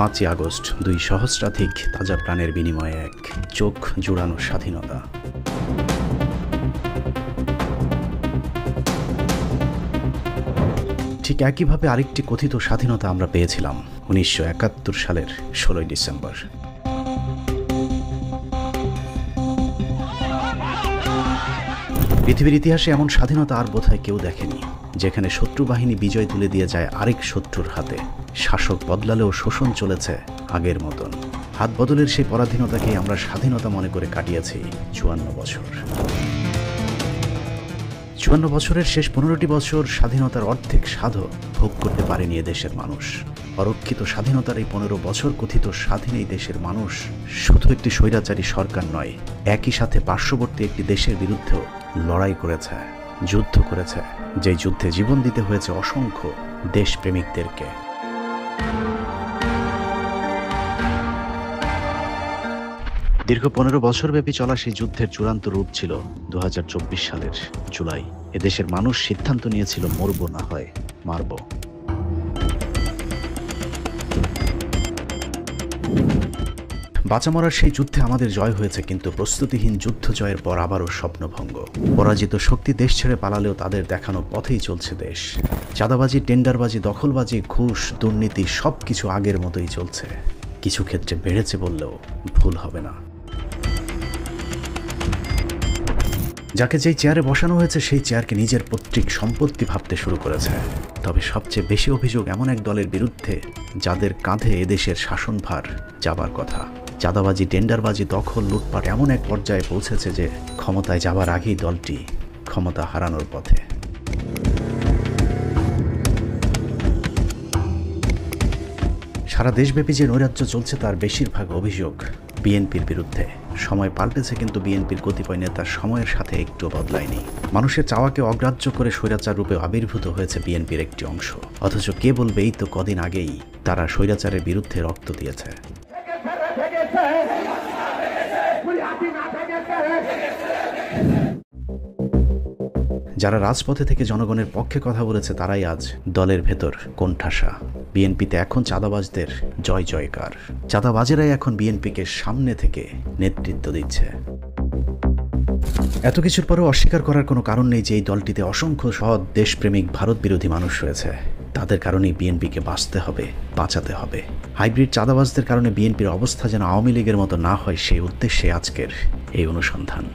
5ই August 2 সহস্রাধিক তাজা প্রাণের বিনিময়ে এক চোখ জুড়ানো স্বাধীনতা। ঠিক একইভাবে আরেকটি কথিত স্বাধীনতা আমরা পেয়েছিলাম 1971 সালের 16ই ডিসেম্বর। পৃথিবীর ইতিহাসে এমন স্বাধীনতা আর বোধহয় কেউ দেখেনি, যেখানে শত্রু বাহিনী বিজয় তুলে দিয়ে যায় আরেক শত্রুর হাতে। শাসক বদলালেও শোষণ চলেছে আগের মতন। হাত বদলের সেই পরাধীনতাকেই আমরা স্বাধীনতা মনে করে কাটিয়েছি 54 বছর। 54 বছরের শেষ 15টি বছর স্বাধীনতার অর্ধেক স্বাদও ভোগ করতে পারেনি এদেশের মানুষ। অরক্ষিত স্বাধীনতার এই 15 বছর কথিত স্বাধীন এই দেশের মানুষ শুধু একটি স্বৈরাচারী সরকার নয়, একই সাথে পার্শ্ববর্তী একটি দেশের বিরুদ্ধেও লড়াই করেছে, যুদ্ধ করেছে, যে যুদ্ধে জীবন দিতে হয়েছে অসংখ্য দেশপ্রেমিকদেরকে। দীর্ঘ 15 বছরব্যাপী চলা সেই যুদ্ধের চূড়ান্ত রূপ ছিল 2024 সালের জুলাই। এদেশের মানুষ সিদ্ধান্ত নিয়েছিল মরব না হয় মারব। বাঁচা মরার সেই যুদ্ধে আমাদের জয় হয়েছে, কিন্তু প্রস্তুতিহীন যুদ্ধ জয়ের পর আবারও স্বপ্নভঙ্গ। পরাজিত শক্তি দেশ ছেড়ে পালালেও তাদের দেখানো পথেই চলছে দেশ। চাঁদাবাজি, টেন্ডারবাজি, দখলবাজি, ঘুষ, দুর্নীতি সবকিছু আগের মতোই চলছে। কিছু ক্ষেত্রে বেড়েছে বললেও ভুল হবে না। যাকে যেই চেয়ারে বসানো হয়েছে সেই চেয়ারকে নিজের পৈতৃক সম্পত্তি ভাবতে শুরু করেছে। তবে সবচেয়ে বেশি অভিযোগ এমন এক দলের বিরুদ্ধে যাদের কাঁধে এদেশের শাসনভার যাবার কথা। চাঁদাবাজি, টেন্ডারবাজি, দখল, লুটপাট এমন এক পর্যায়ে পৌঁছেছে যে ক্ষমতায় যাবার আগেই দলটি ক্ষমতা হারানোর পথে। সারা দেশব্যাপী যে নৈরাজ্য চলছে তার বেশিরভাগ অভিযোগ বিএনপির বিরুদ্ধে। সময় পাল্টেছে, কিন্তু বিএনপির কতিপয় নেতা সময়ের সাথে একটু বদলায়নি। মানুষের চাওয়াকে অগ্রাহ্য করে স্বৈরাচার রূপে আবির্ভূত হয়েছে বিএনপির একটি অংশ। অথচ কে বলবে এই তো কদিন আগেই তারা স্বৈরাচারের বিরুদ্ধে রক্ত দিয়েছে। যারা রাজপথে থেকে জনগণের পক্ষে কথা বলেছে তারাই আজ দলের ভেতর কোণঠাসা। বিএনপিতে এখন চাঁদাবাজদের জয় জয়কার। চাঁদাবাজেরাই এখন বিএনপিকে সামনে থেকে নেতৃত্ব দিচ্ছে। এত কিছুর পরেও অস্বীকার করার কোনো কারণ নেই যে এই দলটিতে অসংখ্য সৎ দেশপ্রেমিক ভারত বিরোধী মানুষ রয়েছে। তাদের কারণেই বিএনপিকে বাঁচতে হবে, বাঁচাতে হবে। হাইব্রিড চাঁদাবাজদের কারণে বিএনপির অবস্থা যেন আওয়ামী লীগের মতো না হয়, সেই উদ্দেশ্যে আজকের এই অনুসন্ধান।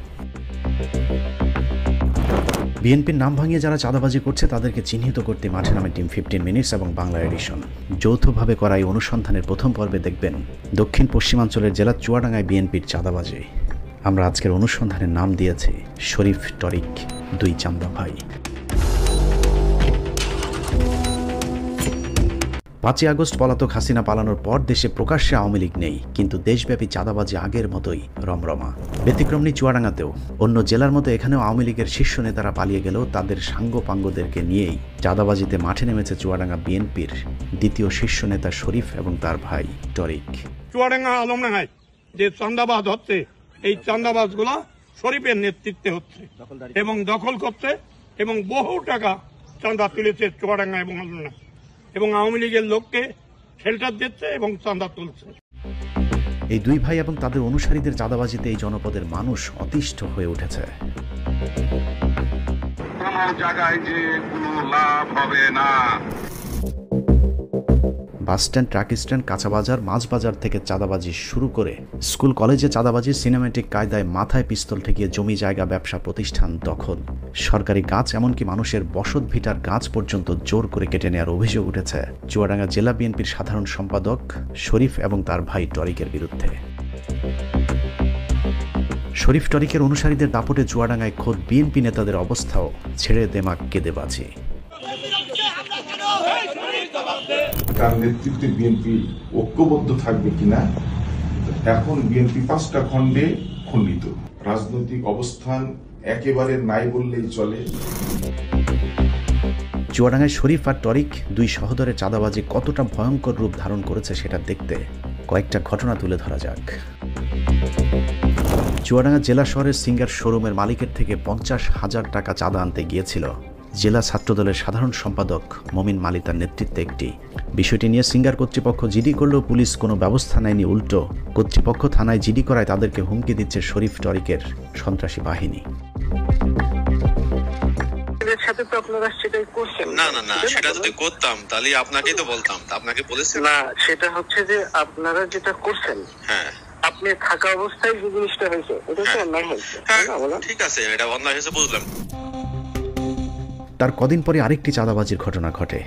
বিএনপির নাম ভাঙিয়ে যারা চাঁদাবাজি করছে তাদেরকে চিহ্নিত করতে মাঠে নামে টিম 15 মিনিটস এবং বাংলা এডিশন। যৌথভাবে করা এই অনুসন্ধানের প্রথম পর্বে দেখবেন দক্ষিণ পশ্চিমাঞ্চলের জেলা চুয়াডাঙ্গায় বিএনপির চাঁদাবাজি। আমরা আজকের অনুসন্ধানের নাম দিয়েছি শরীফ টরিক, দুই চান্দা ভাই। 5ই আগস্ট পলাতক হাসিনা পালানোর পর দেশে প্রকাশ্যে আওয়ামী লীগ নেই, কিন্তু দেশব্যাপী চাঁদাবাজি আগের মতোই রমরমা। ব্যতিক্রম নেই চুয়াডাঙ্গাতেও। অন্য জেলার মতো এখানেও আওয়ামী লীগের শীর্ষ নেতারা পালিয়ে গেলেও তাদের সাঙ্গপাঙ্গদেরকে নিয়েই চাঁদাবাজিতে মাঠে নেমেছে চুয়াডাঙ্গা বিএনপির দ্বিতীয় শীর্ষ নেতা শরীফ এবং তার ভাই টরিক। চুয়াডাঙ্গা আলমডাঙ্গায় যে চাঁদাবাজ হচ্ছে, এই চাঁদাবাজগুলা শরীফের নেতৃত্বে হচ্ছে এবং দখল করছে এবং বহু টাকা চাঁদা তুলেছে চুয়াডাঙ্গা এবং আলমডাঙ্গা, এবং আওয়ামী লীগের লোককে শেল্টার দিচ্ছে এবং চাঁদা তুলছে। এই দুই ভাই এবং তাদের অনুসারীদের চাঁদাবাজিতে এই জনপদের মানুষ অতিষ্ঠ হয়ে উঠেছে। কোনো জায়গায় যে কোনো লাভ হবে না। বাসস্ট্যান্ড, ট্রাক স্ট্যান্ড, কাঁচা বাজার, মাছ বাজার থেকে চাঁদাবাজি শুরু করে স্কুল কলেজে চাঁদাবাজি, সিনেমেটিক কায়দায় মাথায় পিস্তল ঠেকিয়ে জমি জায়গা, ব্যবসা প্রতিষ্ঠান দখল, সরকারি গাছ, এমনকি মানুষের বসত ভিটার গাছ পর্যন্ত জোর করে কেটে নেওয়ার অভিযোগ উঠেছে চুয়াডাঙ্গা জেলা বিএনপির সাধারণ সম্পাদক শরীফ এবং তার ভাই টরিকের বিরুদ্ধে। শরীফ টরিকের অনুসারীদের দাপটে চুয়াডাঙ্গায় খোদ বিএনপি নেতাদের অবস্থাও ছেড়ে দেমাক কেঁদে বাঁচে। তার নেতৃত্বে বিএনপি ঐক্যবদ্ধ থাকবে কিনা, এখন বিএনপি 5টা খণ্ডে খণ্ডিত। রাজনৈতিক অবস্থান একেবারে নাই বললেই চলে। চুয়াডাঙ্গায় শরীফ আর টরিক দুই সহোদরের চাঁদাবাজি কতটা ভয়ঙ্কর রূপ ধারণ করেছে সেটা দেখতে কয়েকটা ঘটনা তুলে ধরা যাক। চুয়াডাঙ্গা জেলা শহরের সিঙ্গার শোরুমের মালিকের থেকে 50,000 টাকা চাঁদা আনতে গিয়েছিল জেলা ছাত্রদলের সাধারণ সম্পাদক মমিন মালিতার নেতৃত্বে একটি। বিষয়টি নিয়ে সিঙ্গার কর্তৃপক্ষ জিডি করলেও পুলিশ কোনো ব্যবস্থা নেয়নি। উল্টো কর্তৃপক্ষ থানায় জিডি করায় তাদেরকে হুমকি দিচ্ছে শরীফ টরিকের সন্ত্রাসী বাহিনী। সেটা যদি করতাম তাহলে আপনাকেই তো বলতাম, আপনাকে বলেছি না। সেটা হচ্ছে যে আপনারা যেটা করছেন, হ্যাঁ, আপনি থাকা অবস্থায় যে জিনিসটা হয়েছে এটা তো অন্যায় হয়েছে। ঠিক আছে, এটা অন্যায় হয়েছে বুঝলাম। তার কদিন পরে আরেকটি চাঁদাবাজির ঘটনা ঘটে।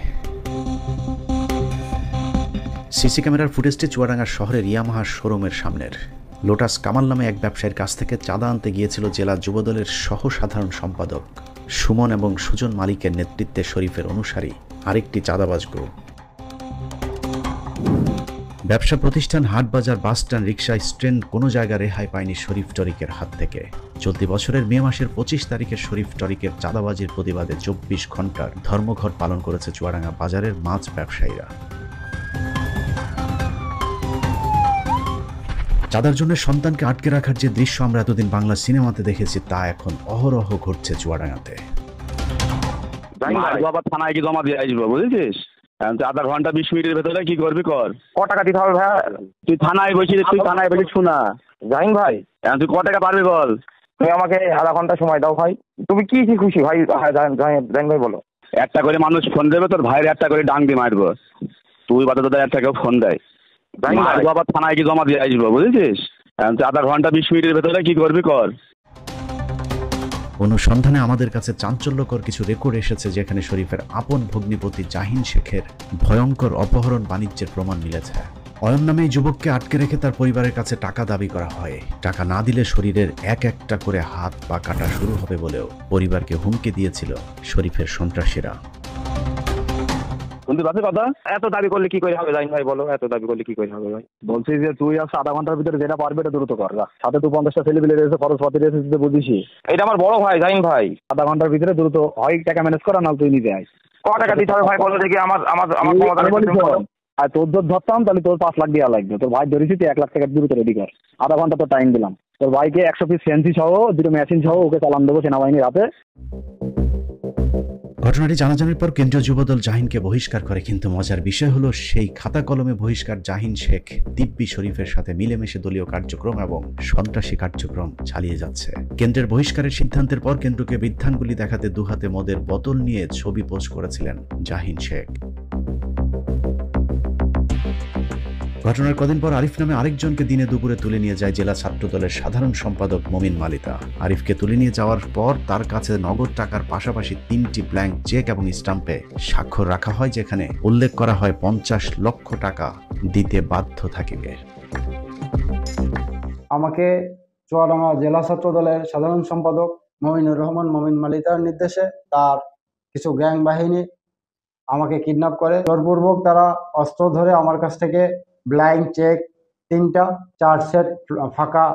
সিসি ক্যামেরার ফুটেজটি চুয়াডাঙ্গা শহরের ইয়ামাহা শোরুমের সামনের। লোটাস কামাল নামে এক ব্যবসায়ীর কাছ থেকে চাঁদা আনতে গিয়েছিল জেলা যুবদলের সহ সাধারণ সম্পাদক সুমন এবং সুজন মালিকের নেতৃত্বে শরীফের অনুসারী আরেকটি চাঁদাবাজ গ্রুপ। ব্যবসা প্রতিষ্ঠান, হাটবাজার, বাসস্ট্যান্ড, রিক্সা স্ট্যান্ড কোনো জায়গা রেহাই পায়নি শরীফ টরিকের হাত থেকে। চলতি বছরের মে মাসের 25 তারিখে শরীফ টরিকের চাঁদাবাজির প্রতিবাদে 24 ঘন্টার ধর্মঘট পালন করেছে চুয়াডাঙ্গা বাজারের মাছ ব্যবসায়ীরা। চাঁদার জন্য সন্তানকে আটকে রাখার যে দৃশ্য আমরা এতদিন বাংলা সিনেমাতে দেখেছি তা এখন অহরহ ঘটছে চুয়াডাঙ্গাতে। থানায় কি জমা দিয়ে আসবো বুঝেছিস? আধা ঘন্টা 20 মিনিটের ভেতরে কি করবি কর। ক টাকা দিতে হবে ভাই? তুই থানায় বসে শোনা জাহিন ভাই, তুই ক টাকা পারবি বল। তুমি আমাকে আধা ঘন্টা সময় দাও ভাই। তুমি কি কি খুশি ভাই? জাহিন ভাই বলো। একটা করে মানুষ ফোন দেবে, তোর ভাইয়ের একটা করে ডাং দিয়ে মারবো। তুই বাদে তোদের একটা কেউ ফোন দেয়, আবার থানায় কি জমা দিয়ে আসবো বুঝেছিস? আধা ঘন্টা 20 মিনিটের ভেতরে কি করবি কর। অনুসন্ধানে আমাদের কাছে চাঞ্চল্যকর কিছু রেকর্ড এসেছে যেখানে শরীফের আপন ভগ্নিপতি জাহিন শেখের ভয়ঙ্কর অপহরণ বাণিজ্যের প্রমাণ মিলেছে। অয়ন নামে এই যুবককে আটকে রেখে তার পরিবারের কাছে টাকা দাবি করা হয়। টাকা না দিলে শরীরের এক একটা করে হাত পা কাটা শুরু হবে বলেও পরিবারকে হুমকি দিয়েছিল শরীফের সন্ত্রাসীরা। শুনতে পাচ্ছি কথা? এত দাবি করলে কি করে হবে জাহিন ভাই বলো? এত দাবি করলে কি করে হবে ভাই? বলছি যে তুই আজ আধা ঘন্টার ভিতরে যেটা পারবে এটা দ্রুত কর। সাথে তুই 50টা ছেলে পেলে রয়েছে, খরচপাতি রয়েছে, বুঝিস। এটা আমার বড় ভাই জাহিন ভাই। আধা ঘন্টার ভিতরে দ্রুত হয় টাকা ম্যানেজ করা, না তুই নিজে আয়। ক টাকা দিতে হবে ভাই বলো দেখি? আমার আর তোর যদি ধরতাম তাহলে তোর 5 লাখ দেওয়া লাগবে। তোর ভাই ধরেছি তুই 1 লাখ টাকা দ্রুত রেডি কর। আধা ঘন্টা তো টাইম দিলাম। তোর ভাইকে 100 পিস ফ্যান্সি সহ 2টো মেশিন সহ ওকে চালান দেবো সেনাবাহিনীর হাতে। ঘটনাটি জানাজানির পর কেন্দ্রীয় যুবদল জাহিনকে বহিষ্কার করে, কিন্তু মজার বিষয় হলো সেই খাতা কলমে বহিষ্কার জাহিন শেখ দিব্যি শরীফের সাথে মিলেমিশে দলীয় কার্যক্রম এবং সন্ত্রাসী কার্যক্রম চালিয়ে যাচ্ছে। কেন্দ্রের বহিষ্কারের সিদ্ধান্তের পর কেন্দ্রকে বিধানগুলি দেখাতে দুহাতে মদের বোতল নিয়ে ছবি পোস্ট করেছিলেন জাহিন শেখ। ঘটনার কদিন পর আরিফ নামে আরেকজনকে দিনে দুপুরে তুলে নিয়ে যায় জেলা ছাত্রদলের সাধারণ সম্পাদক মমিন মালিতা। আরিফকে তুলে নিয়ে যাওয়ার পর তার কাছে নগদ টাকার পাশাপাশি 3টি ব্ল্যাঙ্ক চেক এবং স্টাম্পে স্বাক্ষর রাখা হয়, যেখানে উল্লেখ করা হয় 50 লক্ষ টাকা দিতে বাধ্য থাকিবে। আমাকে চুয়াডাঙ্গা জেলা ছাত্রদলের সাধারণ সম্পাদক মমিনুর রহমান মমিন মালিতার নির্দেশে তার কিছু গ্যাং বাহিনী আমাকে কিডন্যাপ করে। জোরপূর্বক তারা অস্ত্র ধরে আমার কাছ থেকে ব্ল্যাঙ্ক চেক 3টা, 4 সেট ফাঁকা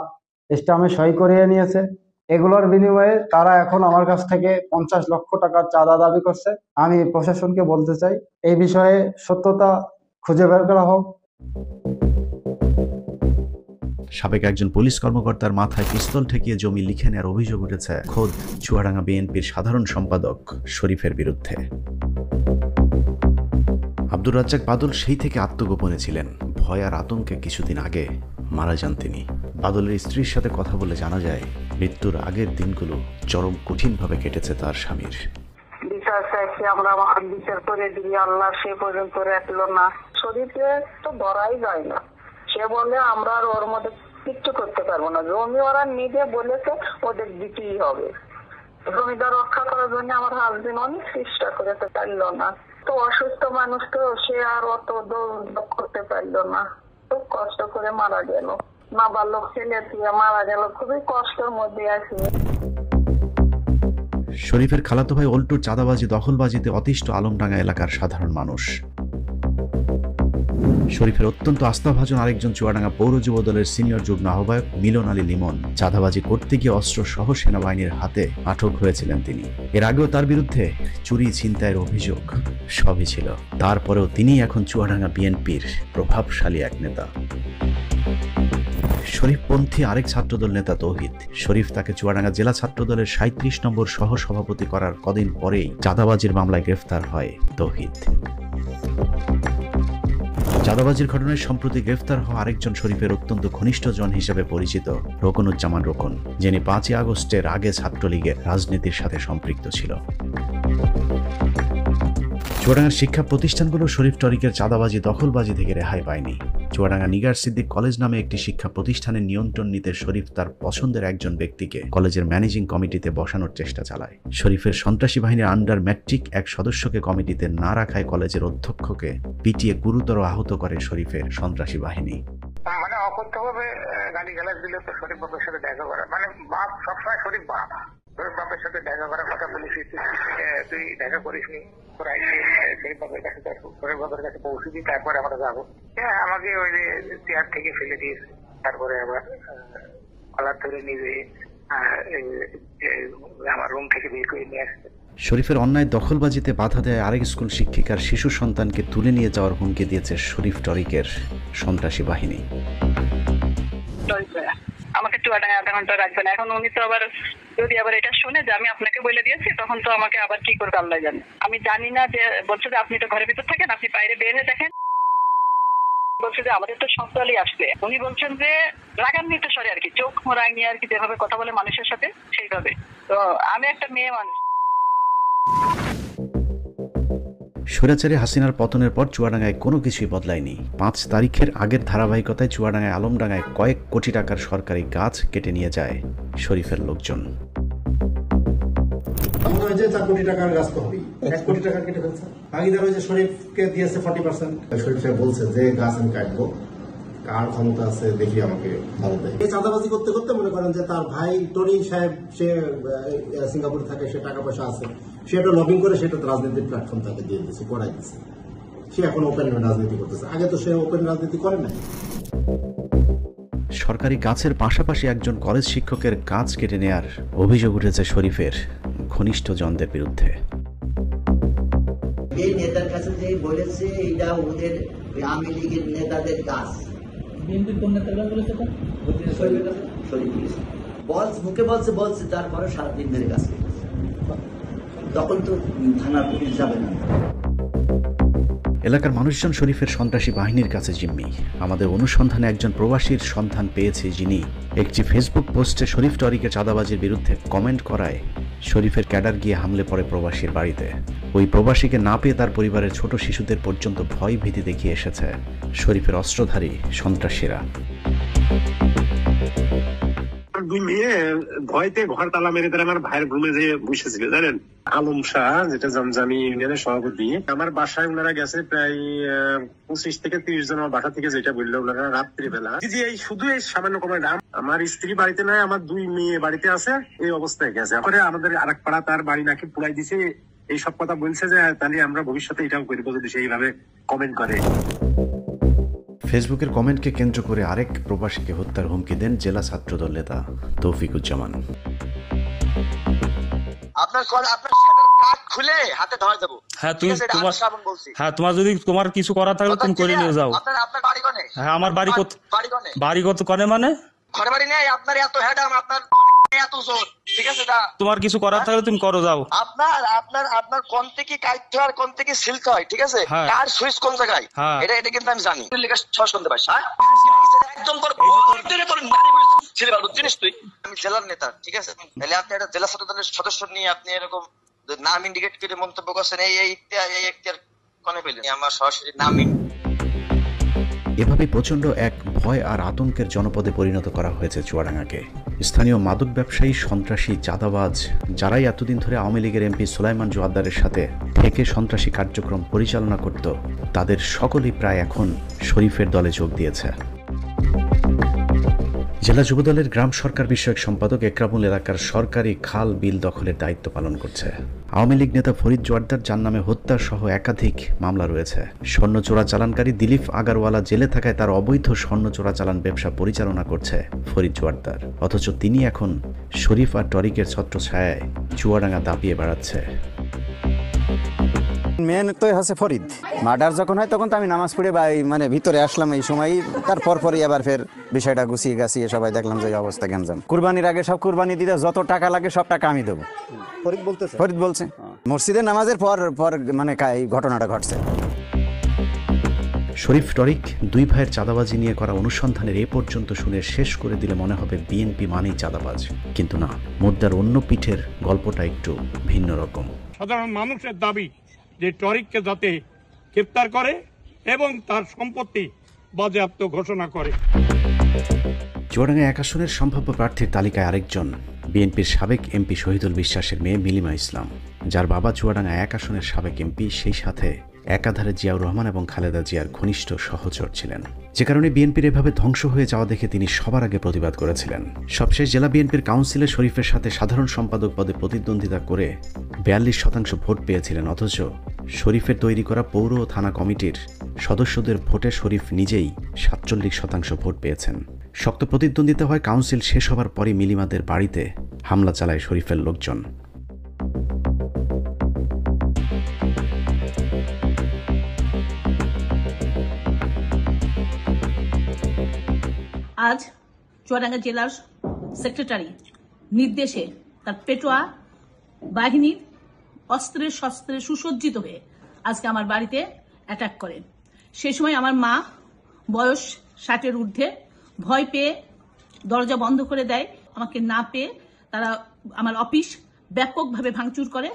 স্টাম্পে সই করিয়ে নিয়েছে। এগুলোর বিনিময়ে তারা এখন আমার কাছ থেকে 50 লক্ষ টাকার চাঁদা দাবি করছে। আমি প্রশাসনকে বলতে চাই এই বিষয়ে সত্যতা খুঁজে বের করা হোক। সাবেক একজন পুলিশ কর্মকর্তার মাথায় পিস্তল ঠেকিয়ে জমি লিখে নেওয়ার অভিযোগ উঠেছে খোদ চুয়াডাঙ্গা বিএনপির সাধারণ সম্পাদক শরীফের বিরুদ্ধে। আব্দুর রাজ্জাক বাদল সেই থেকে আত্মগোপনে ছিলেন। ভয় আর আতঙ্কে কিছুদিন আগে মারা যান তিনি। বাদলের স্ত্রীর সাথে কথা বলে জানা যায় মৃত্যুর আগের দিনগুলো চরম কঠিনভাবে কেটেছে তার স্বামীর। বিচার চাইছি আমরা, বিচার করে দিবি আল্লাহ, সে পর্যন্ত রাখলো না। শরীরে তো ধরাই যায় না। সে বলে আমরা আর ওর মধ্যে কিচ্ছু করতে পারবো না। জমি ওরা নিজে বলেছে ওদের দিতেই হবে। জমিদার রক্ষা করার জন্য আমার হাজবেন্ড অনেক চেষ্টা করেছে, পারলো না। তো অসুস্থ মানুষ তো, সে আর অত দৌড় করতে পারলো না। খুব কষ্ট করে মারা গেল। নাবালক ছেলে দিয়ে মারা গেল, খুবই কষ্টের মধ্যে আছি। শরীফের খালাতো ভাই অল্টুর চাঁদাবাজি দখলবাজিতে অতিষ্ঠ আলমডাঙ্গা এলাকার সাধারণ মানুষ। শরীফের অত্যন্ত আস্থাভাজন আরেকজন চুয়াডাঙ্গা পৌর যুব দলের সিনিয়র যুগ্ম আহ্বায়ক মিলন আলী লিমন চাঁদাবাজি করতে গিয়ে অস্ত্র সহ সেনাবাহিনীর হাতে আটক হয়েছিলেন তিনি। এর আগেও তার বিরুদ্ধে চুরি ছিনতাইয়ের অভিযোগ সবই ছিল। তারপরেও তিনি এখন চুয়াডাঙ্গা বিএনপির প্রভাবশালী এক নেতা। শরীফপন্থী আরেক ছাত্রদল নেতা তৌহিদ। শরীফ তাকে চুয়াডাঙ্গা জেলা ছাত্রদলের 37 নম্বর সহ সভাপতি করার কদিন পরেই চাঁদাবাজির মামলায় গ্রেফতার হয় তৌহিদ। চাঁদাবাজির ঘটনায় সম্প্রতি গ্রেফতার হওয়া আরেকজন শরীফের অত্যন্ত ঘনিষ্ঠজন হিসেবে পরিচিত রোকনুজ্জামান রোকন, যিনি 5 আগস্টের আগে ছাত্রলীগের রাজনীতির সাথে সম্পৃক্ত ছিল। চুয়াডাঙ্গার শিক্ষা প্রতিষ্ঠানগুলো শরীফ টরিকের চাঁদাবাজি দখলবাজি থেকে রেহাই পায়নি। চুয়াডাঙ্গা নিগার সিদ্দিক কলেজ নামে একটি শিক্ষা প্রতিষ্ঠানের নিয়ন্ত্রণ নিতে শরীফ তার পছন্দের একজন ব্যক্তিকে কলেজের ম্যানেজিং কমিটিতে বসানোর চেষ্টা চালায়। শরীফের সন্ত্রাসী বাহিনীর আন্ডার ম্যাট্রিক এক সদস্যকে কমিটিতে না রাখায় কলেজের অধ্যক্ষকে পিটিয়ে গুরুতর আহত করে শরীফের সন্ত্রাসী বাহিনী। মানে অকথ্যভাবে গালি গালাজ দিলে তো শরীফ বাপের সাথে দেখা করে, মানে বাপ সবসময় শরীফ বাপ, শরীফ বাপের সাথে দেখা করার কথা বলেছি, তুই দেখা করিসনি, তোর শরীফ বাপের কাছে শরীফ বাপের কাছে পৌঁছে দিই, তারপরে আমরা যাবো। হ্যাঁ, আমাকে ওই যে চেয়ার থেকে ফেলে দিয়েছে, তারপরে আবার কলার ধরে নিয়ে আমার রুম থেকে বের করে নিয়ে আসছে। শরীফের অন্যায় দখলবাজিতে বাধা দেয় আরেক স্কুল শিক্ষিকার শিশু সন্তানকে তুলে নিয়ে যাওয়ার হুমকি দিয়েছে শরীফ টরিকের সন্ত্রাসী বাহিনী। আমাকে চুয়াডাঙ্গায় আধা ঘন্টা রাখবেন, এখন উনি তো আবার যদি আবার এটা শুনে যে আমি আপনাকে বলে দিয়েছি, তখন তো আমাকে আবার কি করবে আল্লাহ জানে। আমি জানি না, যে বলছে যে আপনি তো ঘরের ভিতর থাকেন, আপনি বাইরে বের হয়ে দেখেন, বলছে যে আমাদের তো সব দলই আসবে। উনি বলছেন যে রাগান্বিত স্বরে আর কি, চোখ রাঙিয়ে আর কি, যেভাবে কথা বলে মানুষের সাথে সেইভাবে। তো আমি একটা মেয়ে মানুষ। স্বৈরাচারী হাসিনার পতনের পর চুয়াডাঙ্গায় কোনো কিছুই বদলায়নি। 5 তারিখের আগের ধারাবাহিকতায় চুয়াডাঙ্গায় আলমডাঙ্গায় কয়েক কোটি টাকার সরকারি গাছ কেটে নিয়ে যায় শরীফের লোকজন। 4 কোটি টাকার গাছ তো হবেই, 1 কোটি টাকা কেটে ফেলছে। ভাগিদার ওই যে শরীফকে দিয়েছে 40%। শরীফ সাহেব বলছে যে গাছ আমি কাটবো, কার ক্ষমতা আছে দেখি আমাকে ভালো দেয়। এই চাঁদাবাজি করতে করতে মনে করেন যে তার ভাই টনি সাহেব, সে সিঙ্গাপুরে থাকে, সে টাকা পয়সা আছে, সে একটা লবিং করে সেটা রাজনীতির প্ল্যাটফর্ম তাকে দিয়ে দিচ্ছে, করাই দিচ্ছে। সে এখন ওপেন রাজনীতি করতেছে, আগে তো সে ওপেন রাজনীতি করে না। সরকারি গাছের পাশাপাশি একজন কলেজ শিক্ষকের গাছ কেটে নেয়ার অভিযোগ উঠেছে শরীফের ঘনিষ্ঠজনদের বিরুদ্ধে। এই নেতার কাছে যে বলেছে এটা ওদের আওয়ামী লীগের নেতাদের গাছ, বিএনপির কোন নেতার গাছ বলেছে? মুখে বলছে তারপরে সারাদিন মেরে গাছ, তখন তো থানার পুলিশ যাবে না। এলাকার মানুষজন শরীফের সন্ত্রাসী বাহিনীর কাছে জিম্মি। আমাদের অনুসন্ধানে একজন প্রবাসীর সন্ধান পেয়েছে, যিনি একটি ফেসবুক পোস্টে শরীফ টরিকের চাঁদাবাজির বিরুদ্ধে কমেন্ট করায় শরীফের ক্যাডার গিয়ে হামলে পড়ে প্রবাসীর বাড়িতে। ওই প্রবাসীকে না পেয়ে তার পরিবারের ছোট শিশুদের পর্যন্ত ভয় ভীতি দেখিয়ে এসেছে শরীফের অস্ত্রধারী সন্ত্রাসীরা। দুই মেয়ে ভয়তে ঘর তালা মেরে তারা আমার ভাইয়ের রুমে যে বসেছিল, জানেন? আলম শাহ, যেটা জমজামি ইউনিয়নের সভাপতি, আমার বাসায় ওনারা গেছে প্রায় 25 থেকে 30 জন। আমার বাসা থেকে যেটা বললো ওনারা রাত্রিবেলা, জি এই শুধু এই সামান্য কমায় দাম, আমার স্ত্রী বাড়িতে নাই, আমার 2 মেয়ে বাড়িতে আছে, এই অবস্থায় গেছে। পরে আমাদের আরেক পাড়া তার বাড়ি নাকি পুড়াই দিছে, এই সব কথা বলছে যে তাহলে আমরা ভবিষ্যতে এটাও করবো যদি সেইভাবে কমেন্ট করে। ফেসবুকের কমেন্টকে কেন্দ্র করে আরেক প্রবাসীকে হত্যার হুমকি দেন জেলা ছাত্রদল নেতা তৌফিকুজ্জামান। তোমার যদি তোমার কিছু করার থাকলে তুমি করে নিয়ে যাও। হ্যাঁ, আমার বাড়ি কত করে, মানে ঘরে বাড়ি নেই আপনার, এত হ্যাডাম আপনার, এত জোর, ঠিক আছে? তোমার কিছু করার থাকলে তুমি করো, যাও। আপনার কোন থেকে কাটতে হয়, কোন থেকে সিলতে হয়, ঠিক আছে? কার সুইচ কোন জায়গায়, এটা কিন্তু আমি জানি। সস করতে পারিস, একদম জিনিস তুই। আমি জেলার নেতা, ঠিক আছে? তাহলে আপনি একটা জেলা ছাত্রদলের সদস্য নিয়ে আপনি এরকম নাম ইন্ডিকেট করে মন্তব্য করছেন, এই এখতিয়ার কোনে পেলেন? আমার সরাসরি নাম। এভাবে প্রচণ্ড এক ভয় আর আতঙ্কের জনপদে পরিণত করা হয়েছে চুয়াডাঙ্গাকে। স্থানীয় মাদক ব্যবসায়ী, সন্ত্রাসী, চাঁদাবাজ, যারাই এতদিন ধরে আওয়ামী লীগের এমপি সুলাইমান জোয়াদ্দারের সাথে থেকে সন্ত্রাসী কার্যক্রম পরিচালনা করত, তাদের সকলেই প্রায় এখন শরীফের দলে যোগ দিয়েছে। জেলা যুবদলের গ্রাম সরকার বিষয়ক সম্পাদক একরামুল এলাকার সরকারি খাল বিল দখলের দায়িত্ব পালন করছে। আওয়ামী লীগ নেতা ফরিদ জোয়ার্দার, যার নামে হত্যা সহ একাধিক মামলা রয়েছে। স্বর্ণ চোরাচালানকারী দিলীপ আগারওয়ালা জেলে থাকায় তার অবৈধ স্বর্ণ চোরাচালান ব্যবসা পরিচালনা করছে ফরিদ জোয়ার্দার, অথচ তিনি এখন শরীফ আর টরিকের ছত্রছায়ায় চুয়াডাঙ্গা দাপিয়ে বেড়াচ্ছে। মেন তো হচ্ছে ফরিদ। মার্ডার যখন হয় তখন তো আমি নামাজ পড়ে বা মানে ভিতরে আসলাম এই সময়, তারপর পরই আবার ফের বিষয়টা গুছিয়ে গাছিয়ে সবাই দেখলাম যে অবস্থা গ্যাঞ্জাম। কুরবানির আগে সব কুরবানি দিতে যত টাকা লাগে সব টাকা আমি দেবো। ফরিদ বলছে মসজিদে নামাজের পর পর মানে এই ঘটনাটা ঘটছে। শরীফ টরিক দুই ভাইয়ের চাঁদাবাজি নিয়ে করা অনুসন্ধানের এ পর্যন্ত শুনে শেষ করে দিলে মনে হবে বিএনপি মানেই চাঁদাবাজ, কিন্তু না, মুদ্রার অন্য পিঠের গল্পটা একটু ভিন্ন রকম। সাধারণ মানুষের দাবি যে টরিককে যাতে গ্রেপ্তার করে এবং তার সম্পত্তি বাজেয়াপ্ত ঘোষণা করে। চুয়াডাঙ্গা 1 আসনের সম্ভাব্য প্রার্থীর তালিকায় আরেকজন বিএনপির সাবেক এমপি শহীদুল বিশ্বাসের মেয়ে মিলিমা ইসলাম, যার বাবা চুয়াডাঙ্গা 1 আসনের সাবেক এমপি, সেই সাথে একাধারে জিয়াউর রহমান এবং খালেদা জিয়ার ঘনিষ্ঠ সহচর ছিলেন, যে কারণে বিএনপির এভাবে ধ্বংস হয়ে যাওয়া দেখে তিনি সবার আগে প্রতিবাদ করেছিলেন। সবশেষ জেলা বিএনপির কাউন্সিলে শরীফের সাথে সাধারণ সম্পাদক পদে প্রতিদ্বন্দ্বিতা করে 42% ভোট পেয়েছিলেন, অথচ শরীফের তৈরি করা পৌর ও থানা কমিটির সদস্যদের ভোটে শরীফ নিজেই 47% ভোট পেয়েছেন। শক্ত প্রতিদ্বন্দ্বিতা হয়। কাউন্সিল শেষ হবার পরই মিলিমাদের বাড়িতে হামলা চালায় শরীফের লোকজন। আজ চুয়াডাঙ্গা জেলার সেক্রেটারি নির্দেশে তার পেটোয়া বাহিনীর অস্ত্রের শস্ত্রে সুসজ্জিত হয়ে আজকে আমার বাড়িতে অ্যাটাক করেন। সেই সময় আমার মা বয়স 60-এর ঊর্ধ্বে, ভয় পেয়ে দরজা বন্ধ করে দেয়। আমাকে না পেয়ে তারা আমার অফিস ব্যাপকভাবে ভাঙচুর করে,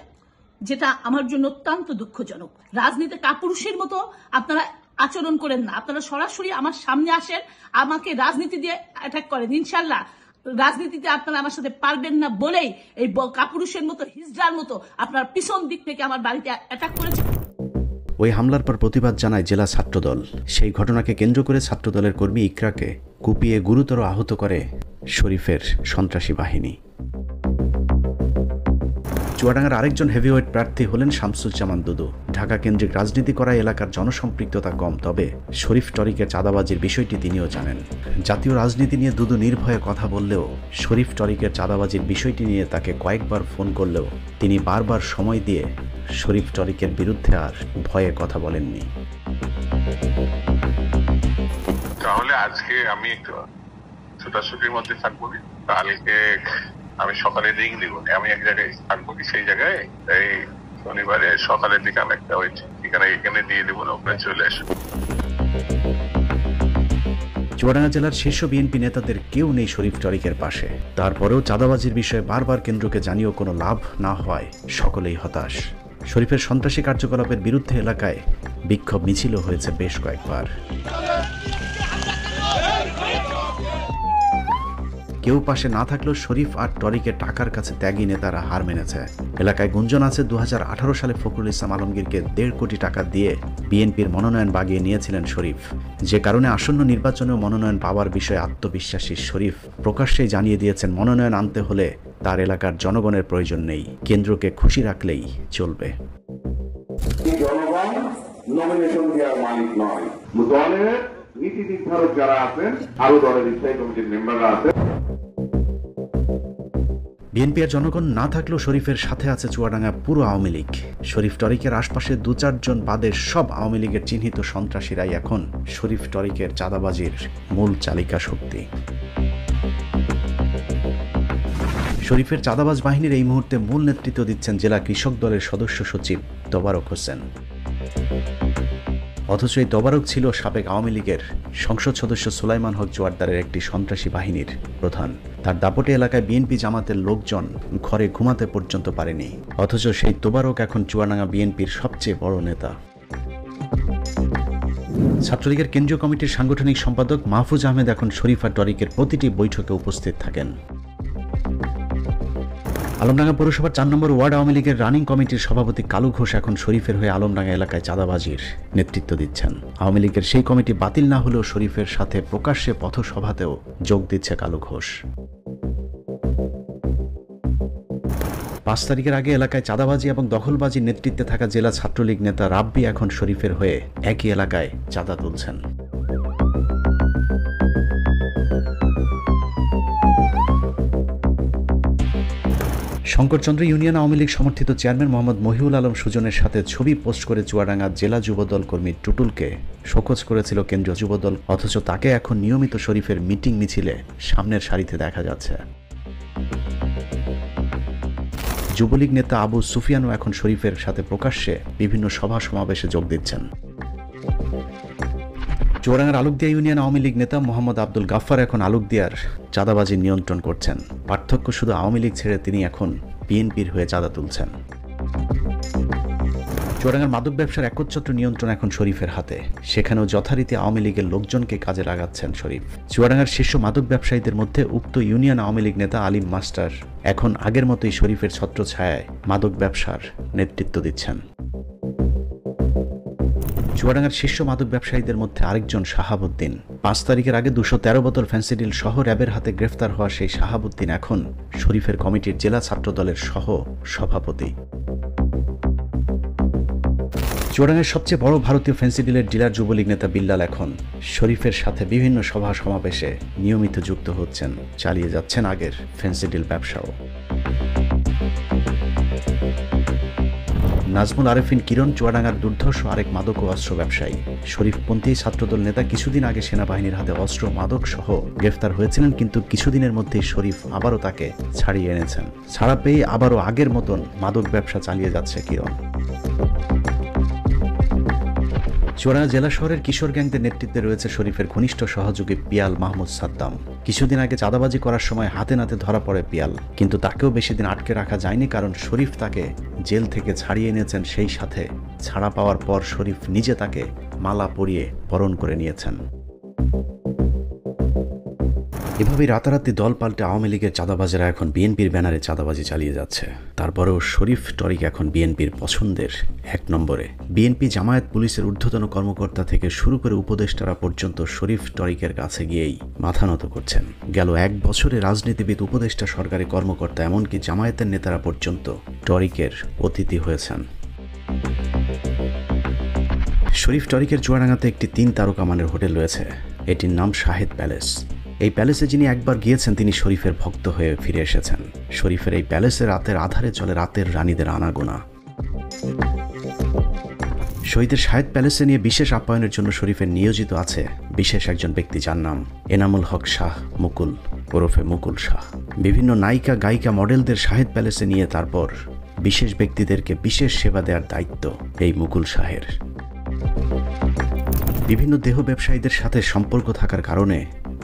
যেটা আমার জন্য অত্যন্ত দুঃখজনক। রাজনীতি কাপুরুষের মতো আপনারা আচরণ করেন না, আপনারা সরাসরি আমার সামনে আসেন, আমাকে রাজনীতি দিয়ে অ্যাটাক করেন। ইনশাল্লাহ রাজনীতিতে আপনারা আমার সাথে পারবেন না বলেই এই কাপুরুষের মতো, হিজড়ার মতো আপনার পিছন দিক থেকে আমার বাড়িতে অ্যাটাক করেছে। ওই হামলার পর প্রতিবাদ জানায় জেলা ছাত্রদল। সেই ঘটনাকে কেন্দ্র করে ছাত্রদলের কর্মী ইকরাকে কুপিয়ে গুরুতর আহত করে শরীফের সন্ত্রাসী বাহিনী। চুয়াডাঙ্গার আরেকজন হেভিওয়েট প্রার্থী হলেন শামসুজ্জামান দুদু। ঢাকা কেন্দ্রিক রাজনীতি করা এলাকার জনসম্পৃক্ততা কম, তবে শরীফ টরিকের চাঁদাবাজির বিষয়টি তিনিও জানেন। জাতীয় রাজনীতি নিয়ে দুদু নির্ভয়ে কথা বললেও শরীফ টরিকের চাঁদাবাজির বিষয়টি নিয়ে তাকে কয়েকবার ফোন করলেও তিনি বারবার সময় দিয়ে শরীফ টরিকের বিরুদ্ধে আর ভয়ে কথা বলেননি। তাহলে আজকে আমি একটু ছোটাছুটির মধ্যে থাকবো, কালকে আমি সকালে রিং দিব, আমি এক জায়গায় থাকবো, সেই জায়গায় এই শনিবারে সকালের দিকে আমি একটা ওই ঠিকানা এখানে দিয়ে দেবো, ওখানে চলে আসবো। চুয়াডাঙ্গা জেলার শীর্ষ বিএনপি নেতাদের কেউ নেই শরীফ টরিকের পাশে। তারপরেও চাঁদাবাজির বিষয়ে বারবার কেন্দ্রকে জানিয়েও কোনো লাভ না হয় সকলেই হতাশ। শরীফের সন্ত্রাসী কার্যকলাপের বিরুদ্ধে এলাকায় বিক্ষোভ মিছিলও হয়েছে বেশ কয়েকবার। কেউ পাশে না থাকলেও শরীফ আর টরিকের টাকার কাছে ত্যাগী নেতারা হার মেনেছে। এলাকায় গুঞ্জন আছে 2018 সালে ফখরুল ইসলাম আলমগীরকে 1.5 কোটি টাকা দিয়ে বিএনপির মনোনয়ন বাগিয়ে নিয়েছিলেন শরীফ, যে কারণে আসন্ন নির্বাচনেও মনোনয়ন পাওয়ার বিষয়ে আত্মবিশ্বাসী শরীফ প্রকাশ্যেই জানিয়ে দিয়েছেন মনোনয়ন আনতে হলে তার এলাকার জনগণের প্রয়োজন নেই, কেন্দ্রকে খুশি রাখলেই চলবে। জনগণ নমিনেশন দেওয়ার মালিক নয়, দলের নীতি নির্ধারক যারা আছেন, আরো দলের স্থায়ী কমিটির মেম্বাররা আছেন। বিএনপি আর জনগণ না থাকলেও শরীফের সাথে আছে চুয়াডাঙ্গা পুরো আওয়ামী লীগ। শরীফ টরিকের আশপাশে 2-4 জন বাদে সব আওয়ামী লীগের চিহ্নিত সন্ত্রাসীরাই এখন শরীফ টরিকের চাঁদাবাজির মূল চালিকা শক্তি। শরীফের চাঁদাবাজ বাহিনীর এই মুহূর্তে মূল নেতৃত্ব দিচ্ছেন জেলা কৃষক দলের সদস্য সচিব তোবারক হোসেন। অথচ এই তোবারক ছিল সাবেক আওয়ামী লীগের সংসদ সদস্য সুলাইমান হক জোয়ারদারের একটি সন্ত্রাসী বাহিনীর প্রধান। তার দাপটে এলাকায় বিএনপি জামাতের লোকজন ঘরে ঘুমাতে পর্যন্ত পারেনি, অথচ সেই তোবারক এখন চুয়াডাঙ্গা বিএনপির সবচেয়ে বড় নেতা। ছাত্রলীগের কেন্দ্রীয় কমিটির সাংগঠনিক সম্পাদক মাহফুজ আহমেদ এখন শরীফ আর টরিকের প্রতিটি বৈঠকে উপস্থিত থাকেন। আলমডাঙ্গা পৌরসভার 4 নম্বর ওয়ার্ড আওয়ামী লীগের রানিং কমিটির সভাপতি কালু ঘোষ এখন শরীফের হয়ে আলমডাঙ্গা এলাকায় চাঁদাবাজির নেতৃত্ব দিচ্ছেন। আওয়ামী লীগের সেই কমিটি বাতিল না হলেও শরীফের সাথে প্রকাশ্যে পথসভাতেও যোগ দিচ্ছে কালু ঘোষ। 5 তারিখের আগে এলাকায় চাঁদাবাজি এবং দখলবাজির নেতৃত্বে থাকা জেলা ছাত্রলীগ নেতা রাব্বি এখন শরীফের হয়ে একই এলাকায় চাঁদা তুলছেন। শঙ্করচন্দ্র ইউনিয়ন আওয়ামী লীগ সমর্থিত চেয়ারম্যান মোহাম্মদ মহিউল আলম সুজনের সাথে ছবি পোস্ট করে চুয়াডাঙ্গা জেলা যুবদল কর্মী টুটুলকে শোকজ করেছিল কেন্দ্রীয় যুবদল, অথচ তাকে এখন নিয়মিত শরীফের মিটিং মিছিলে সামনের সারিতে দেখা যাচ্ছে। যুবলীগ নেতা আবু সুফিয়ানও এখন শরীফের সাথে প্রকাশ্যে বিভিন্ন সভা সমাবেশে যোগ দিচ্ছেন। চুয়াডাঙ্গার আলুকদিয়া ইউনিয়ন আওয়ামী লীগ নেতা মোহাম্মদ আব্দুল গাফফার এখন আলুকদিয়ার চাঁদাবাজি নিয়ন্ত্রণ করছেন। পার্থক্য শুধু আওয়ামী লীগ ছেড়ে তিনি এখন বিএনপির হয়ে চাঁদা তুলছেন। চুয়াডাঙ্গার মাদক ব্যবসার একচ্ছত্র নিয়ন্ত্রণ এখন শরীফের হাতে, সেখানেও যথারীতি আওয়ামী লীগের লোকজনকে কাজে লাগাচ্ছেন শরীফ। চুয়াডাঙ্গার শীর্ষ মাদক ব্যবসায়ীদের মধ্যে উক্ত ইউনিয়ন আওয়ামী লীগ নেতা আলিম মাস্টার এখন আগের মতোই শরীফের ছত্রছায়ায় মাদক ব্যবসার নেতৃত্ব দিচ্ছেন। চুয়াডাঙ্গার শীর্ষ মাদক ব্যবসায়ীদের মধ্যে আরেকজন শাহাবুদ্দিন। 5 তারিখের আগে 213 বোতল ফেন্সিডিল সহ র্যাবের হাতে গ্রেফতার হওয়া সেই শাহাবুদ্দিন এখন শরীফের কমিটির জেলা ছাত্র দলের সহ সভাপতি। চুয়াডাঙ্গার সবচেয়ে বড় ভারতীয় ফেন্সিডিলের ডিলার যুবলীগ নেতা বিল্লাল এখন শরীফের সাথে বিভিন্ন সভা সমাবেশে নিয়মিত যুক্ত হচ্ছেন, চালিয়ে যাচ্ছেন আগের ফেন্সিডিল ব্যবসাও। নাজমুল আরেফিন কিরণ চুয়াডাঙ্গার দুর্ধর্ষ আরেক মাদক ও অস্ত্র ব্যবসায়ী। শরীফপন্থী ছাত্রদল নেতা কিছুদিন আগে সেনাবাহিনীর হাতে অস্ত্র মাদক সহ গ্রেফতার হয়েছিলেন, কিন্তু কিছুদিনের মধ্যেই শরীফ আবারও তাকে ছাড়িয়ে এনেছেন। ছাড়া পেয়ে আবারও আগের মতন মাদক ব্যবসা চালিয়ে যাচ্ছে কিরণ। চুয়াডাঙ্গা জেলা শহরের কিশোর গ্যাংদের নেতৃত্বে রয়েছে শরীফের ঘনিষ্ঠ সহযোগী পিয়াল মাহমুদ সাদ্দাম। কিছুদিন আগে চাঁদাবাজি করার সময় হাতে নাতে ধরা পড়ে পিয়াল, কিন্তু তাকেও বেশি দিন আটকে রাখা যায়নি, কারণ শরীফ তাকে জেল থেকে ছাড়িয়ে এনেছেন। সেই সাথে ছাড়া পাওয়ার পর শরীফ নিজে তাকে মালা পরিয়ে বরণ করে নিয়েছেন। এভাবেই রাতারাতি দল পাল্টে আওয়ামী লীগের চাঁদাবাজেরা এখন বিএনপির ব্যানারে চাঁদাবাজি চালিয়ে যাচ্ছে। তারপরেও শরীফ টরিক এখন বিএনপির পছন্দের 1 নম্বরে। বিএনপি, জামায়াত, পুলিশের ঊর্ধ্বতন কর্মকর্তা থেকে শুরু করে উপদেষ্টারা পর্যন্ত শরীফ টরিকের কাছে গিয়েই মাথা নত করছেন। গেল 1 বছরে রাজনীতিবিদ, উপদেষ্টা, সরকারি কর্মকর্তা, এমনকি জামায়াতের নেতারা পর্যন্ত টরিকের অতিথি হয়েছেন। শরীফ টরিকের চুয়াডাঙ্গাতে একটি 3 তারকা মানের হোটেল রয়েছে। এটির নাম শাহেদ প্যালেস। এই প্যালেসে যিনি একবার গিয়েছেন তিনি শরীফের ভক্ত হয়ে ফিরে এসেছেন। শরীফের এই প্যালেসে রাতের আধারে চলে রাতের রানীদের আনাগোনা। শহীদের শাহেদ প্যালেসে নিয়ে বিশেষ আপ্যায়নের জন্য শরীফের নিয়োজিত আছে বিশেষ একজন ব্যক্তি, যার নাম এনামুল হক শাহ মুকুল ওরফে মুকুল শাহ। বিভিন্ন নায়িকা, গায়িকা, মডেলদের শাহেদ প্যালেসে নিয়ে তারপর বিশেষ ব্যক্তিদেরকে বিশেষ সেবা দেওয়ার দায়িত্ব এই মুকুল শাহের। বিভিন্ন দেহ ব্যবসায়ীদের সাথে সম্পর্ক থাকার কারণে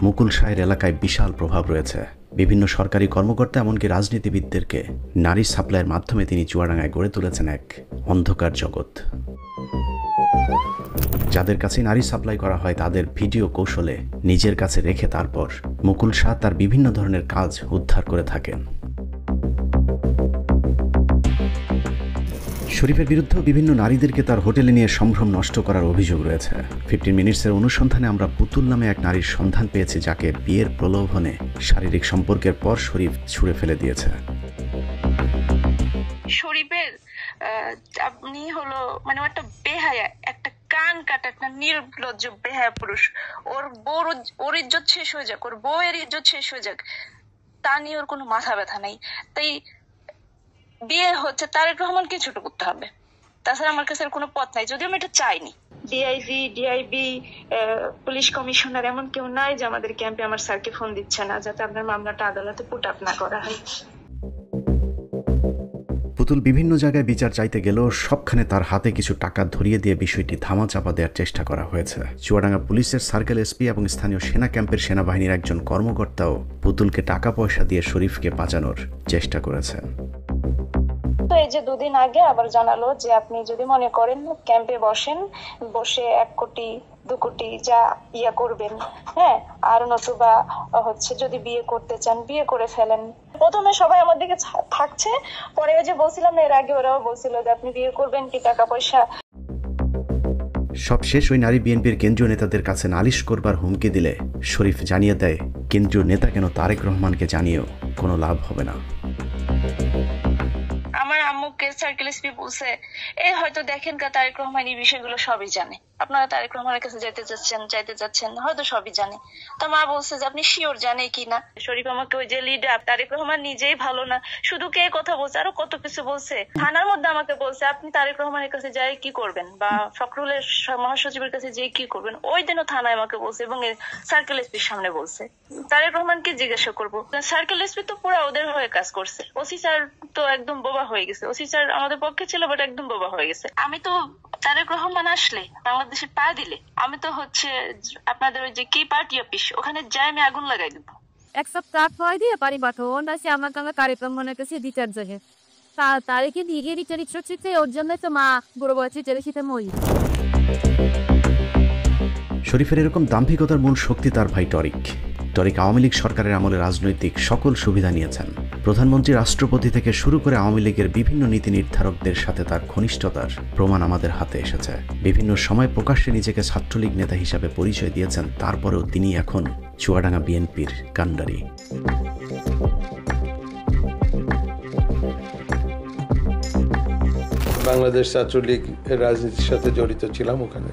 মুকুল শাহের এলাকায় বিশাল প্রভাব রয়েছে। বিভিন্ন সরকারি কর্মকর্তা, এমনকি রাজনীতিবিদদেরকে নারী সাপ্লাইয়ের মাধ্যমে তিনি চুয়াডাঙ্গায় গড়ে তুলেছেন এক অন্ধকার জগৎ। যাদের কাছে নারী সাপ্লাই করা হয় তাদের ভিডিও কৌশলে নিজের কাছে রেখে তারপর মুকুল শাহ তার বিভিন্ন ধরনের কাজ উদ্ধার করে থাকেন। শরীফের বিরুদ্ধেও বিভিন্ন নারীদেরকে তার হোটেলে নিয়ে সম্ভ্রম নষ্ট করার অভিযোগ রয়েছে। 15 মিনিটসের অনুসন্ধানে আমরা পুতুল নামে এক নারীর সন্ধান পেয়েছি, যাকে বিয়ের প্রলোভনে শারীরিক সম্পর্কের পর শরীফ ছুঁড়ে ফেলে দিয়েছে। শরীফের আপনি হলো মানে একটা বেহায়া, একটা কান কাটা, একটা নির্লজ্জ বেহায়া পুরুষ। ওর ইজ্জত শেষ হয়ে যাক, ওর বউয়ের ইজ্জত শেষ হয়ে যাক, তা নিয়ে ওর কোনো মাথা ব্যথা নাই। তাই বিয়ে হচ্ছে, তারেক রহমানকে ছোট করতে হবে, তাছাড়া আমার কাছে কোনো পথ নাই, যদিও আমি এটা চাইনি। ডিআইজি, ডিআইবি, পুলিশ কমিশনার এমন কেউ নাই যে আমাদের ক্যাম্পে আমার স্যারকে ফোন দিচ্ছে না যাতে আপনার মামলাটা আদালতে পুট আপ না করা হয়। পুতুল বিভিন্ন জায়গায় বিচার চাইতে গেলেও সবখানে তার হাতে কিছু টাকা ধরিয়ে দিয়ে বিষয়টি ধামাচাপা দেওয়ার চেষ্টা করা হয়েছে। চুয়াডাঙ্গা পুলিশের সার্কেল এসপি এবং স্থানীয় সেনা ক্যাম্পের সেনাবাহিনীর একজন কর্মকর্তাও পুতুলকে টাকা পয়সা দিয়ে শরীফকে বাঁচানোর চেষ্টা করেছেন। তো এই যে 2 দিন আগে আবার জানালো যে আপনি যদি মনে করেন ক্যাম্পে বসেন, বসে 1 কোটি 2 কোটি যা ইয়া করবেন, হ্যাঁ, আর নতুবা হচ্ছে যদি বিয়ে করতে চান বিয়ে করে ফেলেন। প্রথমে সবাই আমার দিকে থাকছে, পরে ওই যে বলছিলাম এর আগে ওরাও বলছিল যে আপনি বিয়ে করবেন কি টাকা পয়সা। সবশেষ ওই নারী বিএনপির কেন্দ্রীয় নেতাদের কাছে নালিশ করবার হুমকি দিলে শরীফ জানিয়ে দেয় কেন্দ্রীয় নেতা কেন তারেক রহমানকে জানিয়েও কোনো লাভ হবে না। আমার আম্মুকে সার্কেল এসপি বলছে, এই হয়তো দেখেন তারেক রহমান এই বিষয়গুলো সবই জানে। আপনারা তারেক রহমানের কাছে যাইতে যাচ্ছেন হয়তো সবই জানে। তো মা বলছে যে আপনি শিওর জানে কিনা। শরীফ আমাকে ওই যে লিডার তারেক রহমান নিজেই ভালো না, শুধু কে কথা বলছে, আরো কত কিছু বলছে। থানার মধ্যে আমাকে বলছে আপনি তারেক রহমানের কাছে যাই কি করবেন, বা ফখরুলের মহাসচিবের কাছে যেয়ে কি করবেন। ওই দিনও থানায় আমাকে বলছে এবং সার্কেল এসপির সামনে বলছে। তারেক রহমানকে জিজ্ঞাসা করবো, সার্কেল এসপি তো পুরো ওদের হয়ে কাজ করছে। ওসি স্যার তো একদম বোবা হয়ে গেছে। ওসি স্যার আমাদের পক্ষে ছিল, বাট একদম বোবা হয়ে গেছে। আমি তো তারেক রহমান আসলে বাংলাদেশে পা দিলে আমি তো আপনাদের ওই যে কি পার্টি অফিস ওখানে যাই আমি আগুন লাগাই দেবো। এক সপ্তাহ পরে দিয়ে পারি পাঠাবো না সে আমার কাছে তারেক রহমানের কাছে রিচার্জ যাবে তারেকে দিয়ে রিচার্জ হচ্ছে ওর জন্য তো মা বড় বয়সে চেলে শীতে মই। শরীফের এরকম দাম্ভিকতার মূল শক্তি তার ভাই টরিক। টরিক আওয়ামী লীগ সরকারের আমলে রাজনৈতিক সকল সুবিধা নিয়েছেন। প্রধানমন্ত্রী, রাষ্ট্রপতি থেকে শুরু করে আওয়ামী লীগের বিভিন্ন নীতি নির্ধারকদের সাথে তার ঘনিষ্ঠতার প্রমাণ আমাদের হাতে এসেছে। বিভিন্ন সময় প্রকাশ্যে নিজেকে ছাত্রলীগ নেতা হিসাবে পরিচয় দিয়েছেন, তারপরেও তিনি এখন চুয়াডাঙ্গা বিএনপির কাণ্ডারি। বাংলাদেশ ছাত্রলীগ রাজনীতির সাথে জড়িত ছিলাম ওখানে।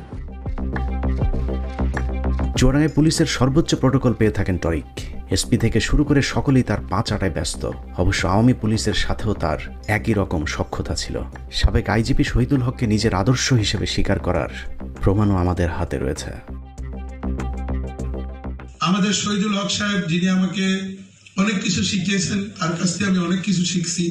চুয়াডাঙ্গায় পুলিশের সর্বোচ্চ প্রটোকল পেয়ে থাকেন টরিক। এসপি থেকে শুরু করে সকলেই তার পা চাটায় ব্যস্ত। অবশ্য আওয়ামী পুলিশের সাথেও তার একই রকম সখ্যতা ছিল। সাবেক আইজিপি শহীদুল হককে নিজের আদর্শ হিসেবে স্বীকার করার প্রমাণও আমাদের হাতে রয়েছে। আমাদের শহীদুল হক সাহেব, যিনি আমাকে অনেক কিছু শিখিয়েছেন, তার কাছ থেকে আমি অনেক কিছু শিখছি।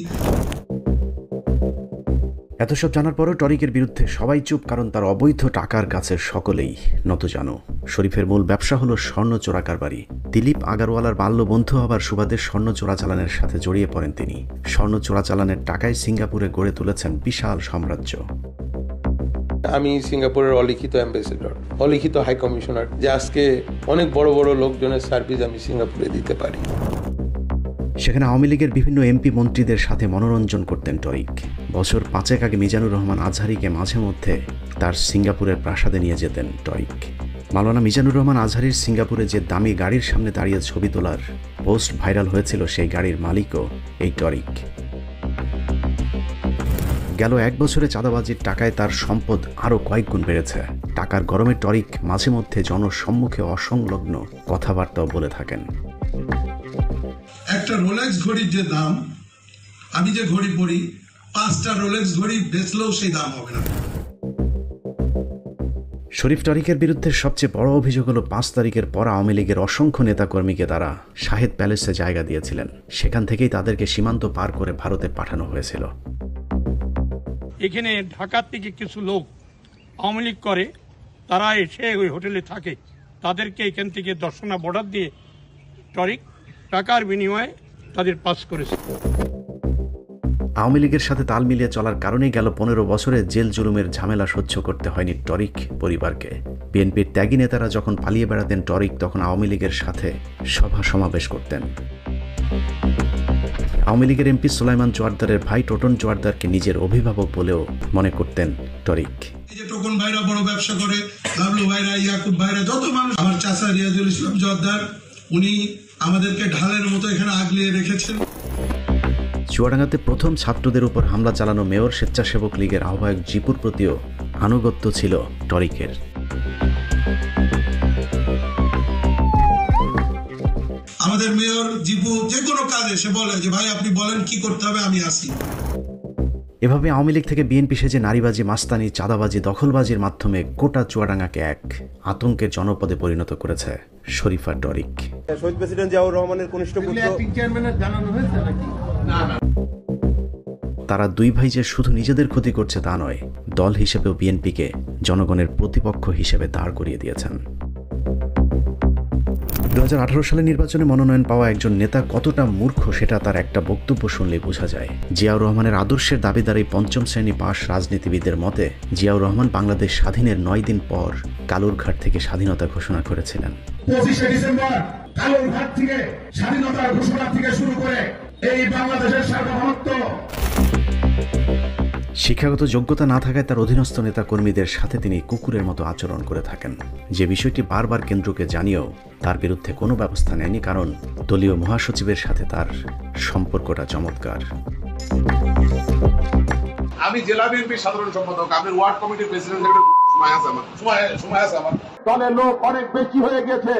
এত সব জানার পরও টরিকের বিরুদ্ধে সবাই চুপ, কারণ তার অবৈধ টাকার কাছে সকলেই নতজানু। শরীফের মূল ব্যবসা হলো স্বর্ণ চোরা কারবারি। দিলীপ আগারওয়ালার বাল্য বন্ধু হবার সুবাদে স্বর্ণ চোরাচালানের সাথে জড়িয়ে পড়েন তিনি। স্বর্ণ চোরাচালানের টাকায় সিঙ্গাপুরে গড়ে তুলেছেন বিশাল সাম্রাজ্য। আমি সিঙ্গাপুরের অলিখিত অ্যাম্বাসেডর, অলিখিত হাই কমিশনার, যে আজকে অনেক বড় বড় লোকজনের সার্ভিস আমি সিঙ্গাপুরে দিতে পারি। সেখানে আওয়ামী লীগের বিভিন্ন এমপি মন্ত্রীদের সাথে মনোরঞ্জন করতেন টরিক। বছর 5 আগে মিজানুর রহমান আজহারিকে মাঝে মধ্যে তার সিঙ্গাপুরের প্রাসাদে নিয়ে যেতেন টরিক। মাওলানা মিজানুর রহমান আজহারির সিঙ্গাপুরে যে দামি গাড়ির সামনে দাঁড়িয়ে ছবি তোলার পোস্ট ভাইরাল হয়েছিল, সেই গাড়ির মালিকও এই টরিক। গেল 1 বছরে চাঁদাবাজির টাকায় তার সম্পদ আরও কয়েক গুণ বেড়েছে। টাকার গরমে টরিক মাঝে মধ্যে জনসম্মুখে অসংলগ্ন কথাবার্তাও বলে থাকেন। একটা রোলেক্স ঘড়ির যে দাম, আমি যে ঘড়ি পরি, 5টা রোলেক্স ঘড়ি বেচলেও সেই দাম হবে না। শরীফ টরিকের বিরুদ্ধে সবচেয়ে বড় অভিযোগ হলো 5 তারিখের পর আওয়ামী লীগের অসংখ্য নেতাকর্মীকে তারা শাহেদ প্যালেসে জায়গা দিয়েছিলেন। সেখান থেকেই তাদেরকে সীমান্ত পার করে ভারতে পাঠানো হয়েছিল। এখানে ঢাকার থেকে কিছু লোক আওয়ামী লীগ করে, তারা এসে ওই হোটেলে থাকে। তাদেরকে এখান থেকে দর্শনা বর্ডার দিয়ে টরিক টাকার বিনিময়ে তাদের পাস করেছে। আওয়ামী লীগের সাথে তাল মিলিয়ে চলার কারণেই গেল 15 বছরে জেল জুলুমের ঝামেলা সহ্য করতে হয়নি টরিক পরিবারকে। বিএনপির ত্যাগী নেতারা যখন পালিয়ে বেড়াতেন, টরিক তখন আওয়ামী লীগের সাথে সভা সমাবেশ করতেন। আওয়ামী লীগের এমপি সুলাইমান জোয়ারদারের ভাই টোটন জোয়ারদারকে নিজের অভিভাবক বলেও মনে করতেন টরিক। এই যে টোকন ভাইরা বড় ব্যবসা করে, লাভলু ভাইরা, ইয়াকুব ভাইরা, যত মানুষ, আমার চাচা রিয়াজুল ইসলাম জোয়ারদার, উনি আমাদেরকে ঢালের মতো এখানে আগলিয়ে রেখেছেন। চুয়াডাঙ্গাতে প্রথম ছাত্রদের উপর হামলা চালানো মেয়র স্বেচ্ছাসেবক লীগের আহ্বায়ক জিপুর প্রতিও আনুগত্য ছিল টরিকের। আমাদের মেয়র জিপু যে কোনো কাজে সে বলে যে ভাই আপনি বলেন কি করতে হবে, আমি আসি। এভাবে আওয়ামী লীগ থেকে বিএনপি সেজে নারীবাজি, মাস্তানি, চাঁদাবাজি, দখলবাজির মাধ্যমে গোটা চুয়াডাঙ্গাকে এক আতঙ্কের জনপদে পরিণত করেছে শরীফা টরিক। শহীদ প্রেসিডেন্ট জিয়াউর রহমানের কনিষ্ঠ পুত্র। তারা দুই ভাই যে শুধু নিজেদের ক্ষতি করছে তা নয়, দল হিসেবেও বিএনপিকে জনগণের প্রতিপক্ষ হিসেবে দাঁড় করিয়ে দিয়েছেন। 2018 সালের নির্বাচনে মনোনয়ন পাওয়া একজন নেতা কতটা মূর্খ সেটা তার একটা বক্তব্য শুনলেই বোঝা যায়। জিয়াউর রহমানের আদর্শের দাবিদার এই 5ম শ্রেণী পাস রাজনীতিবিদদের মতে জিয়াউর রহমান বাংলাদেশ স্বাধীনের 9 দিন পর কালুরঘাট থেকে স্বাধীনতা ঘোষণা করেছিলেন। 25শে ডিসেম্বর কালুরঘাট থেকে স্বাধীনতার ঘোষণা থেকে শুরু করে এই বাংলাদেশের সার্বভৌমত্ব। শিক্ষাগত যোগ্যতা না থাকায় তার অধীনস্থ নেতা কর্মীদের সাথে তিনি কুকুরের মতো আচরণ করে থাকেন। যে বিষয়টি বারবার কেন্দ্রকে জানিয়েও তার বিরুদ্ধে কোনো ব্যবস্থা নেয়নি, কারণ দলীয় মহাসচিবের সাথে তার সম্পর্কটা চমৎকার। আমি জেলা বিএনপির সাধারণ সম্পাদক, আমি ওয়ার্ড কমিটির প্রেসিডেন্ট, দলে লোক অনেক বেশি হয়ে গেছে,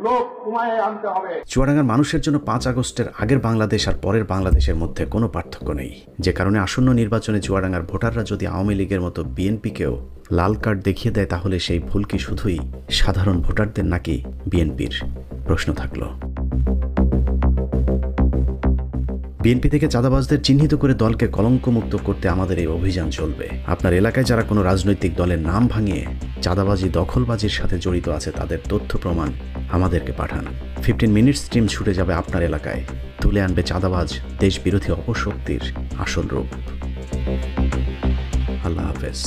লোক কমায় আনতে হবে। চুয়াডাঙ্গার মানুষের জন্য 5 আগস্টের আগের বাংলাদেশ আর পরের বাংলাদেশের মধ্যে কোনো পার্থক্য নেই, যে কারণে আসন্ন নির্বাচনে চুয়াডাঙ্গার ভোটাররা যদি আওয়ামী লীগের মতো বিএনপিকেও লাল কার্ড দেখিয়ে দেয়, তাহলে সেই ভুল কি শুধুই সাধারণ ভোটারদের নাকি বিএনপির? প্রশ্ন থাকলো। বিএনপি থেকে চাঁদাবাজদের চিহ্নিত করে দলকে কলঙ্কমুক্ত করতে আমাদের এই অভিযান চলবে। আপনার এলাকায় যারা কোনো রাজনৈতিক দলের নাম ভাঙিয়ে চাঁদাবাজি, দখলবাজির সাথে জড়িত আছে, তাদের তথ্য প্রমাণ আমাদেরকে পাঠান। 15 মিনিটস টিম ছুটে যাবে আপনার এলাকায়, তুলে আনবে চাঁদাবাজ, দেশবিরোধী অপশক্তির আসল রূপ। আল্লাহ হাফেজ।